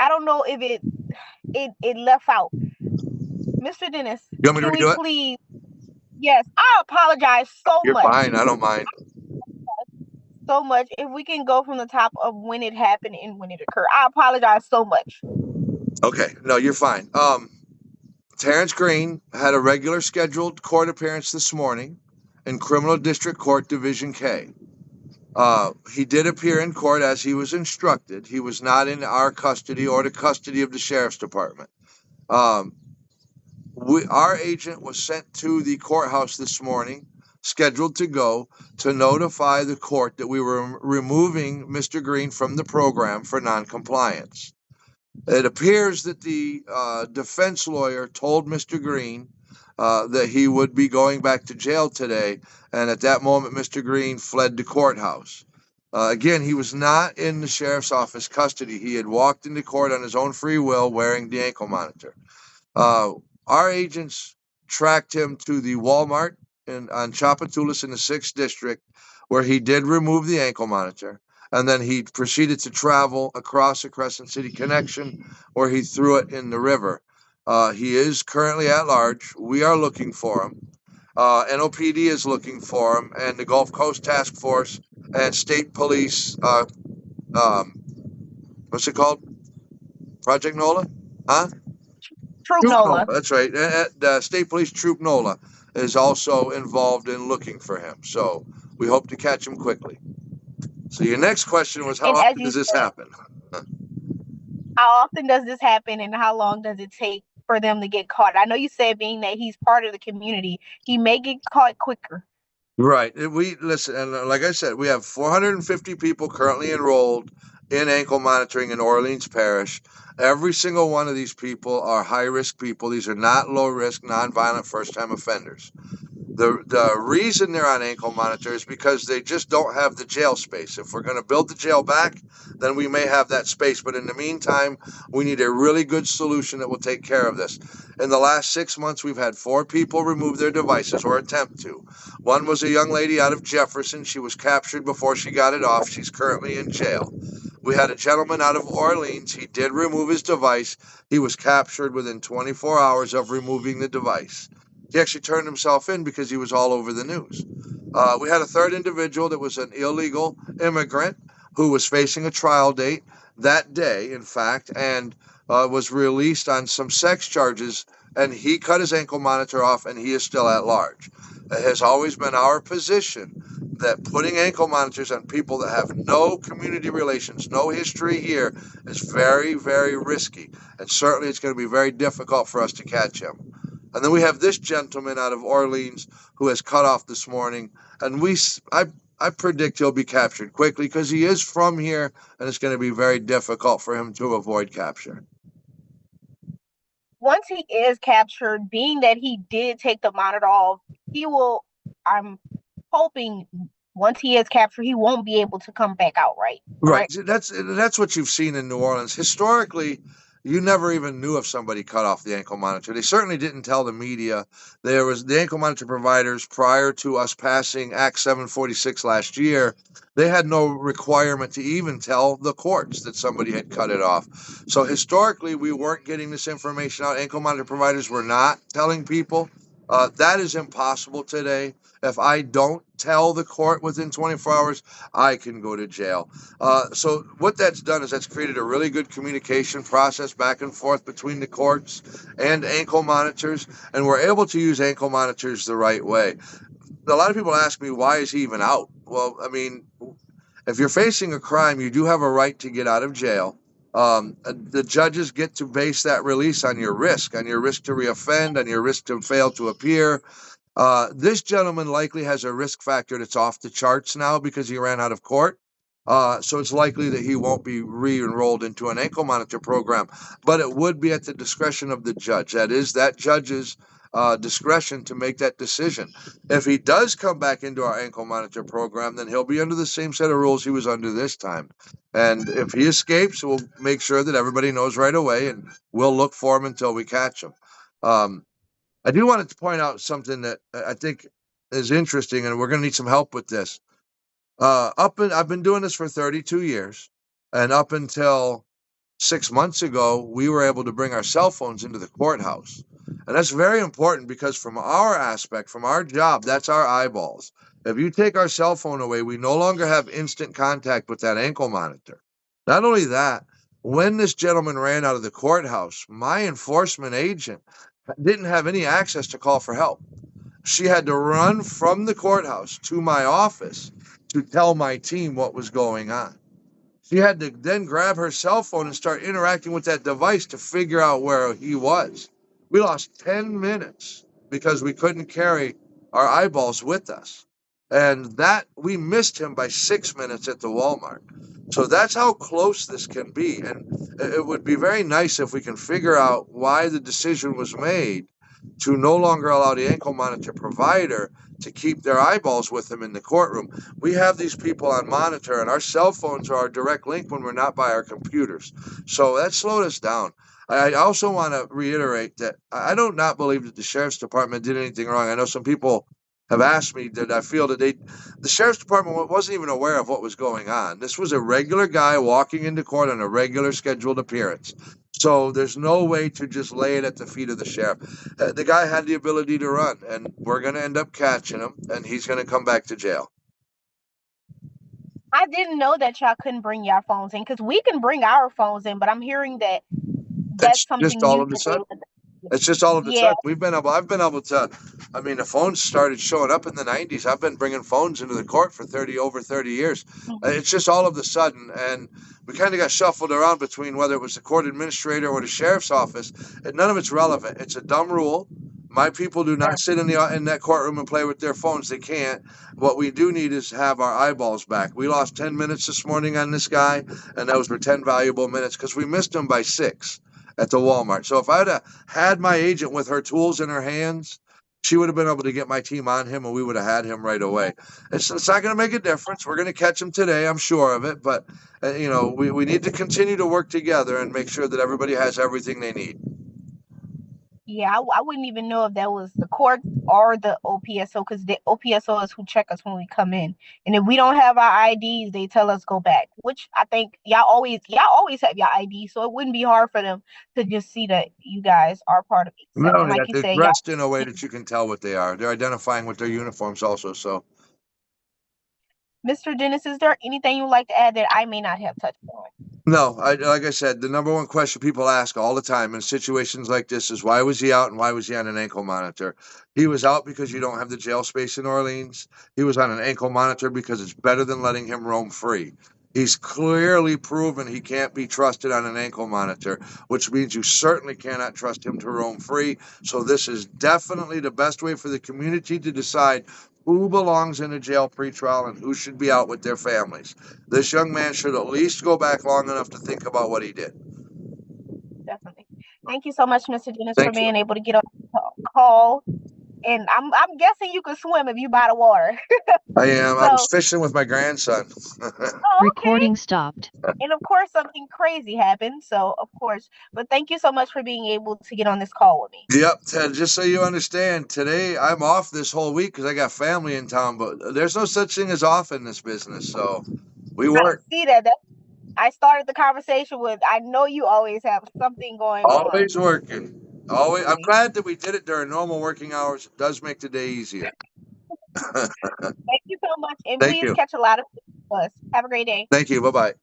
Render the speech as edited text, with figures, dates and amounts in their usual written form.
I don't know if it left out. Mr. Dennis, You want me to can we redo it? please? Yes, I apologize so You're much. fine. I don't mind. So much. If we can go from the top of when it happened and when it occurred. I apologize so much. Okay. No, you're fine. Terrence Green had a regular scheduled court appearance this morning in Criminal District Court Division K. He did appear in court as he was instructed. He was not in our custody or the custody of the sheriff's department. Um, our agent was sent to the courthouse this morning, scheduled to go to notify the court that we were removing Mr. Green from the program for noncompliance. It appears that the defense lawyer told Mr. Green that he would be going back to jail today, and at that moment, Mr. Green fled the courthouse. Again, he was not in the sheriff's office custody. He had walked into court on his own free will wearing the ankle monitor. Uh, our agents tracked him to the Walmart on Chapatulas in the 6th District, where he did remove the ankle monitor. And then he proceeded to travel across the Crescent City connection, where he threw it in the river. He is currently at large. We are looking for him. NOPD is looking for him, and the Gulf Coast Task Force and state police. Um, what's it called? Project NOLA? Huh? Troop Troop NOLA, Nola. that's right. The State Police Troop NOLA is also involved in looking for him. So we hope to catch him quickly. So your next question was, how And as often you does this said, happen? how often does this happen and how long does it take for them to get caught? I know you said being that he's part of the community, he may get caught quicker. Right. We listen, and like I said, we have 450 people currently enrolled in ankle monitoring in Orleans Parish. Every single one of these people are high risk people. These are not low risk, non-violent first time offenders. The reason they're on ankle monitor is because they just don't have the jail space. If we're going to build the jail back, then we may have that space. But in the meantime, we need a really good solution that will take care of this. In the last 6 months, we've had 4 people remove their devices or attempt to. One was a young lady out of Jefferson. She was captured before she got it off. She's currently in jail. We had a gentleman out of Orleans. He did remove his device. He was captured within 24 hours of removing the device. He actually turned himself in because he was all over the news. We had a third individual that was an illegal immigrant who was facing a trial date that day, in fact, and was released on some sex charges. And he cut his ankle monitor off, and he is still at large. It has always been our position that putting ankle monitors on people that have no community relations, no history here, is very, very risky. And certainly it's going to be very difficult for us to catch him. And then we have this gentleman out of Orleans who has cut off this morning, and I predict he'll be captured quickly because he is from here, and it's going to be very difficult for him to avoid capture. Once he is captured, being that he did take the monitor off, he will, I'm hoping once he is captured, he won't be able to come back out, right? Right. Correct? That's what you've seen in New Orleans. Historically, you never even knew if somebody cut off the ankle monitor. They certainly didn't tell the media. There was the ankle monitor providers prior to us passing Act 746 last year. They had no requirement to even tell the courts that somebody had cut it off. So historically, we weren't getting this information out. Ankle monitor providers were not telling people. That is impossible today. If I don't tell the court within 24 hours, I can go to jail. So what that's done is that's created a really good communication process back and forth between the courts and ankle monitors, and we're able to use ankle monitors the right way. A lot of people ask me, why is he even out? Well, I mean, if you're facing a crime, you do have a right to get out of jail. The judges get to base that release on your risk to reoffend, on your risk to fail to appear. This gentleman likely has a risk factor that's off the charts now because he ran out of court. So it's likely that he won't be re-enrolled into an ankle monitor program, but it would be at the discretion of the judge. That is that judge's discretion to make that decision. If he does come back into our ankle monitor program, then he'll be under the same set of rules he was under this time. And if he escapes, we'll make sure that everybody knows right away, and we'll look for him until we catch him. Um, I do want to point out something that I think is interesting, and we're going to need some help with this. I've been doing this for 32 years, and up until 6 months ago, we were able to bring our cell phones into the courthouse. And that's very important because, from our aspect, from our job, that's our eyeballs. If you take our cell phone away, we no longer have instant contact with that ankle monitor. Not only that, when this gentleman ran out of the courthouse, my enforcement agent didn't have any access to call for help. She had to run from the courthouse to my office to tell my team what was going on. She had to then grab her cell phone and start interacting with that device to figure out where he was. We lost 10 minutes because we couldn't carry our eyeballs with us. And that we missed him by 6 minutes at the Walmart. So that's how close this can be. And it would be very nice if we can figure out why the decision was made to no longer allow the ankle monitor provider to keep their eyeballs with them in the courtroom. We have these people on monitor, and our cell phones are our direct link when we're not by our computers. So that slowed us down. I also want to reiterate that I do not believe that the sheriff's department did anything wrong. I know some people have asked me that I feel that the sheriff's department wasn't even aware of what was going on. This was a regular guy walking into court on a regular scheduled appearance. So there's no way to just lay it at the feet of the sheriff. The guy had the ability to run, and we're going to end up catching him, and he's going to come back to jail. I didn't know that y'all couldn't bring your phones in, because we can bring our phones in, but I'm hearing that It's that's just something all new of a that they sudden. would. It's just all of a Yeah. sudden. I've been able to, I mean, the phones started showing up in the 90s. I've been bringing phones into the court for over 30 years. Mhm. It's just all of a sudden. And we kind of got shuffled around between whether it was the court administrator or the sheriff's office. And none of it's relevant. It's a dumb rule. My people do Sure. not sit in that courtroom and play with their phones. They can't. What we do need is have our eyeballs back. We lost 10 minutes this morning on this guy, and those were 10 valuable minutes because we missed him by 6 at the Walmart. So if I'd have had my agent with her tools in her hands, she would have been able to get my team on him, and we would have had him right away. It's not going to make a difference. We're going to catch him today, I'm sure of it. But we need to continue to work together and make sure that everybody has everything they need. Yeah, I wouldn't even know if that was the courts or the OPSO, because the OPSO is who check us when we come in. And if we don't have our IDs, they tell us go back, which I think y'all always have your ID, so it wouldn't be hard for them to just see that you guys are part of Not ASAP. And only like that, you they're said, y'all. dressed in a way that you can tell what they are. They're identifying with their uniforms also. So Mr. Dennis, is there anything you'd like to add that I may not have touched on? no, like I said, the number one question people ask all the time in situations like this is why was he out and why was he on an ankle monitor? He was out because you don't have the jail space in Orleans. He was on an ankle monitor because it's better than letting him roam free. He's clearly proven he can't be trusted on an ankle monitor, which means you certainly cannot trust him to roam free. So this is definitely the best way for the community to decide who belongs in a jail pretrial and who should be out with their families. This young man should at least go back long enough to think about what he did. Definitely. Thank you so much, Mr. Dennis, for Thank you. being able to get on the call. And I'm guessing you can swim if you by the water. I am. I was So, fishing with my grandson. oh, okay. Recording stopped. And of course, something crazy happened. So, of course, but thank you so much for being able to get on this call with me. Yep, Ted, just so you understand, today I'm off this whole week because I got family in town, but there's no such thing as off in this business. So we I work. see that. I started the conversation with, I know you always have something going on. Always working. Always. I'm Thank glad that we did it during normal working hours. It does make the day easier. you so much. And Thank please you. catch a lot of us. Have a great day. Thank you. Bye bye.